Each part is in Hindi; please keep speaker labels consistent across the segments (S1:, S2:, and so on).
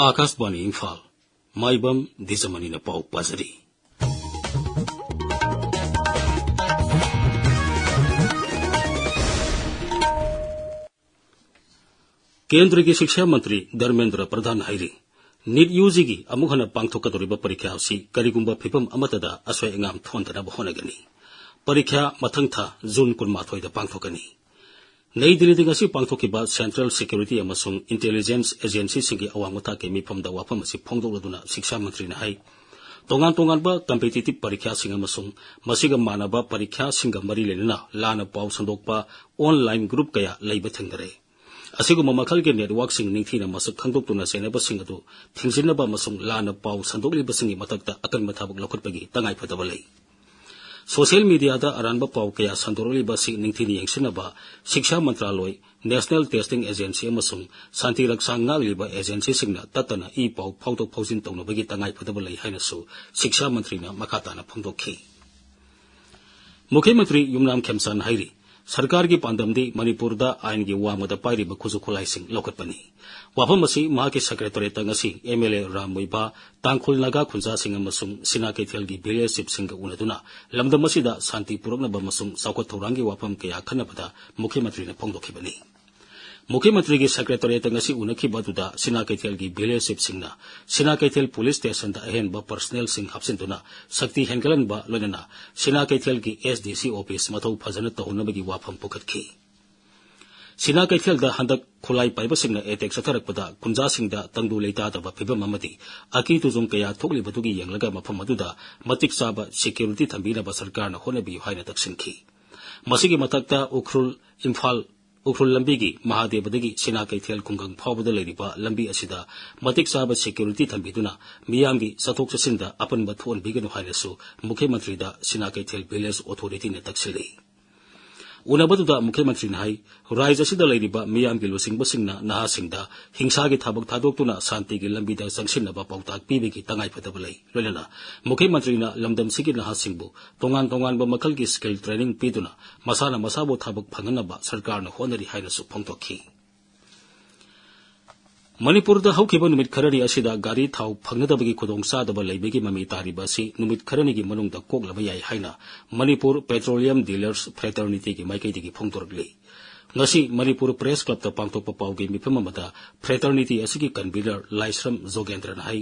S1: आकाशवाणी इम्फाल माइबम दिजमनी न पाउ पाजरी केंद्र की शिक्षा मंत्री धर्मेंद्र प्रधान हाइरी नीट यूजी की अमुहन पांथोकदोरिबा परीक्षा असी करिगुंबा फिफम अमतदा असोय अंगाम थोंदनबा होनगनी परीक्षा मथंग था जून 18 दा पांथोकनी नई दिल्ली गसी पांथोकिबा सेंट्रल सिक्योरिटी अमसुंग इंटेलिजेंस एजेंसी सिंगी अवांगमथा के मिफमदा वाफम असि फोंदोलदुना शिक्षा मंत्री न हाई तोंगान तोंगानबा कॉम्पिटिटिव परीक्षा सिंग अमसुंग मसिगा मानबा परीक्षा सिंग मरी लेना लाना पाउ संदोकपा ऑनलाइन ग्रुप कया लैबा थेंगरे असिगुम मखल के नेटवर्क सिंग निथीना मसक खंदोक्तुना सेनेबा सिंग अदु थिंजिनबा मसुंग लाना पाउ संदोकलिबा सिंगी मतकता अकन मथाबक लखुटपगी तंगाई फदबा लई सोशल मीडिया दा अरानबा पाउ कया संदोरलिबा सिंग निथीनी यंगसिनबा शिक्षा मंत्रालय नेशनल टेस्टिंग एजेंसी अमसुंग शांति रक्षा ngagliba एजेंसी सिंगना ततना ई पाउ फाउदोक फाउजिन तौनबगी तंगाई फदबा लई हाइनसु शिक्षा मंत्रीना मखाताना फोंदोखी मुख्यमंत्री युमनाम खेमसान हाइरी सरकार की पांदमदी मणिपुर दा आइन की वामदा पाइरिबा खुजु खुलाइसिंग लौकटपनी वाफम असी माके सेक्रेटरीट ngasi एमएलए रामोइबा तांखुल नागा खुंजा सिंग अमसुंग सिना कैथेल की विलेजशिप सिंग उनदुना लमदम असिदा शांति पुरकनबा मसुंग साउकत थौरांगी वाफम कया खनबदा मुख्यमंत्री ने फोंदोखिबनी मुख्यमंत्री की सेक्रेटरीट ngasi उनखिबदुदा सिना कैथेल की विलेजशिप सिंगना सिना कैथेल पुलिस स्टेशन दा अहेनबा पर्सनल सिंग हब्सिनदुना शक्ति हेनगलनबा लोनना सिना कैथेल की एसडीसी ऑफिस मथौ फजन तौनबगी वाफम पुखतखी सिना कैथेल दा हंदक खुलाई पाइबसिंगना एटेक सथरकपदा कुंजासिंगदा तंगदु लेतादबा फिबम अमदी अकी तुजुम कया थोकलिबदुगी यंगलगा मफम अदुदा मतिक चाबा सिक्योरिटी थंबीनबा सरकारना होनबियु हाइना तक्सिनखी मसिगी मतकता उखरुल लंबी की महादेवदगी सिना कैथेल कुंगंग फावदा लेरिबा लंबी असिदा मतिक चाबा सिक्योरिटी थंबीदुना मियामगी सथोक चसिंदा अपनबा थोनबिगनु हाइनसु मुख्यमंत्री दा सिना कैथेल विलेज अथॉरिटी ने तक्सिली उनबदुदा मुख्यमंत्री नाई राज्य असिदा लेरिबा मियामगी लुसिंगबसिंगना नहासिंगदा हिंसागी थाबक थादोक्तुना शांतिगी लंबीदा संगसिनबा पाउताक पीबेगी तंगाई फदबा लई लोनना मुख्यमंत्रीना लमदमसिगी नहासिंगबु तोंगान तोंगानबा मखलगी स्किल ट्रेनिंग पीदुना मसाना मसाबो थाबक फंगनबा सरकारना होनरी हाइनसु फोंदोखी मणिपुर दा हौखिबा नुमित खरनी असिदा गाड़ी थाव फंगदबगी खुदोंग सादबा लैबेगी ममी तारिबा असि नुमित खरनीगी मनुंगदा कोकलबा याई हाइना मणिपुर पेट्रोलियम डीलर्स फ्रेटर्निटी की माइकैदगी फोंदोरगली ngasi मणिपुर प्रेस क्लब ता पांगथोकपा पाउगी मिफम अमदा फ्रेटर्निटी असिगी कन्वीनर लाइश्रम जोगेंद्र नाई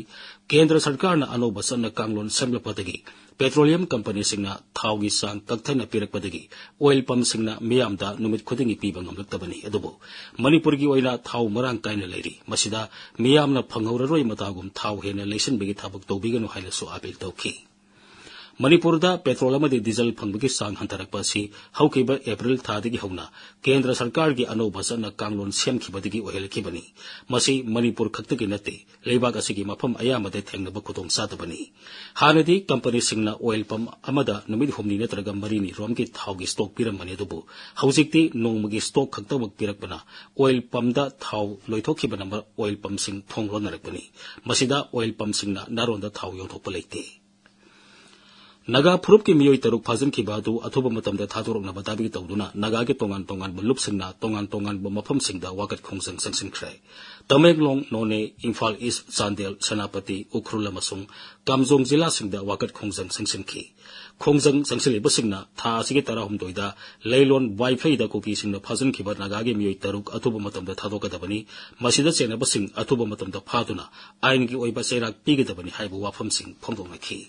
S1: केंद्र सरकारना अनोबा सन्ना कांगलोन सेमलपदगी पेट्रोलियम कंपनी सिंगना थावगी सांग कक्थना पिरकपदगी ऑयल पंप सिंगना मियामदा नुमित खुदिंगी पीबा ngamlaktabani अदुबो मणिपुर की ओइना थाव मरांग कायना लेरी मसिदा मियामना फंगौररोय मतागुम थाव हेना लेसनबेगी थाबक तौबिगनु हाइनसु अपील तौखी मणिपुर दा पेट्रोल अमदी डीजल फंगबगी सांग हंतरकपा असि हौखिबा अप्रैल थादगी हौना केंद्र सरकार की अनोबा सन्ना कांगलोन सेमखिबदगी ओहेलखिबनी मसि मणिपुर खक्तगी नते लेबाक असिगी मफम अयामदे थेंगनबा खुदोंग सादबनी हानदी कंपनी सिंगना ऑयल पंप अमदा नुमित हुमनी नत्रगा मरीनी रोमगी थावगी स्टॉक पिरमनी अदुबु हौजिकती नोंमगी स्टॉक खक्तमक पिरकबना ऑयल पंप दा थाव लोइथोखिबना ऑयल पंप सिंग थोंगलोनरकबनी मसिदा ऑयल पंप सिंगना नारोंदा थाव योंथोकपा लेते नगा फुरुप की मियोई तरुक फाजन की बादू अथुबा मतमदा थादोरकना बताबी तौदुना नगा के तोंगान तोंगान बलुप सिंगना तोंगान मफम सिंगदा वाकत खोंजंग संगसिनख्रे तमेंगलोंग नोने इम्फाल ईस्ट चांदेल सेनापति उखरुल अमसुंग कामजोंग जिला सिंगदा वाकत खोंजंग संगसिनखी खोंजंग संगसिलिबा सिंगना था असिगे 13 दा लैलोन वाइफाई दा कुकी सिंगना फाजन की नगा के मियोई तरुक अथुबा मतमदा थादोकदबनी मसिदा चेनबा सिंग अथुबा मतमदा फादुना आइन की ओइबा चेराक पीगदबनी हाइबु वाफम सिंग फोंदोंगखी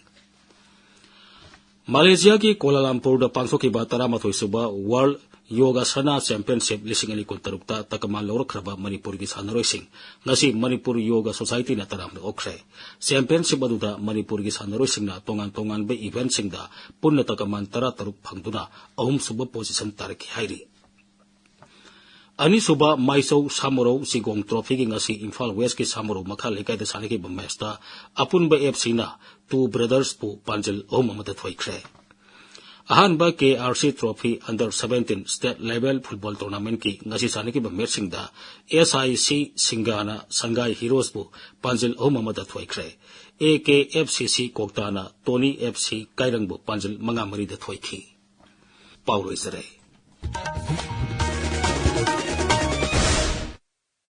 S1: मलेशिया की कोलालमपुर पांथोखिबा 13 सुबा वर्ल्ड योगा सना चैंपियनशिप 2023 तकमा लौरखरबा मणिपुर की सानरोइसिंग ngasi मणिपुर योगा सोसाइटी ना तरामदा ओखरे चैंपियनशिप अदुदा मणिपुर की सानरोइसिंगना तोंगान तोंगान बे इवेंट सिंगदा पुन्ना तकमान 13 फंगदुना अहुम सुबा पोजीशन तारखि हाइरी अनिसुबा माइसौ सामोरौ सिगोंग ट्रॉफी की ngasi इम्फाल वेस्ट की सामोरौ मखा लेकाइदा सानेगी मैचता अपुनबा एफसीना 2 ब्रदर्स पु पांजल अहुम अमदा थोइख्रे अहानबा KRC trophy under 17 state level football tournament की ngasi सानेगी मैचसिंगदा एसआईसी सिंगाना संगाई हीरोज पु पांजल अहुम अमदा थोइख्रे एकेएफसीसी कोक्ताना टोनी एफसी काइरंगबु पांजल मंगा मरीदा थोइखी पाउरोइजरे